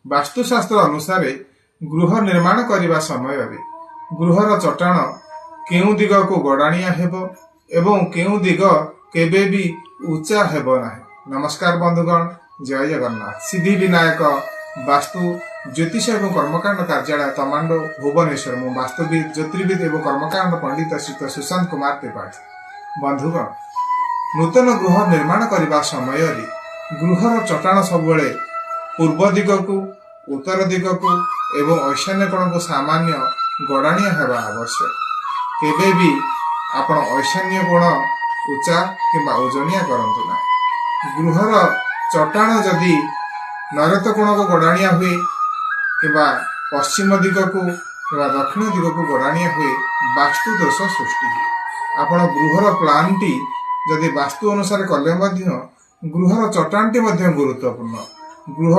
वास्तुशास्त्र अनुसार गृह निर्माण करने समय गृहर चट्टाण केउ दिग को गड़ाणिया हेबो एवं केउ दिग केबे भी उच्चा हेबो नाही। नमस्कार बंधुगण, जय जगन्नाथ। सिद्धि विनायक वास्तु ज्योतिष एवं कर्मकांड कार्यालय तमांडो भुवनेश्वर मु वास्तुविद ज्योतिर्विद एवं कर्मकांड पंडित श्री सुशांत कुमार त्रिपाठी। बंधुगण, नूतन गृह निर्माण करने समय गृहर चट्टाण सब पूर्व दिग को, उत्तर दिग को एवं ईशान्य कोण को सामान्य गड़ाणिया हेबा आवश्यक। केबे भी आपण ईशान्य कोण उच्चा किंबा ओजनिया करंतु ना। गृहर चट्टाण जदि नैऋत्य कोण को गड़ाणिया हुए किंबा पश्चिम दिग को किंबा दक्षिण दिग को गड़ाणिया हुए वास्तु दोष सृष्टि हुए। आपण गृहर प्लान टी जदि वास्तु अनुसार कले गृहर चट्टाण टी गुरुत्वपूर्ण। गृह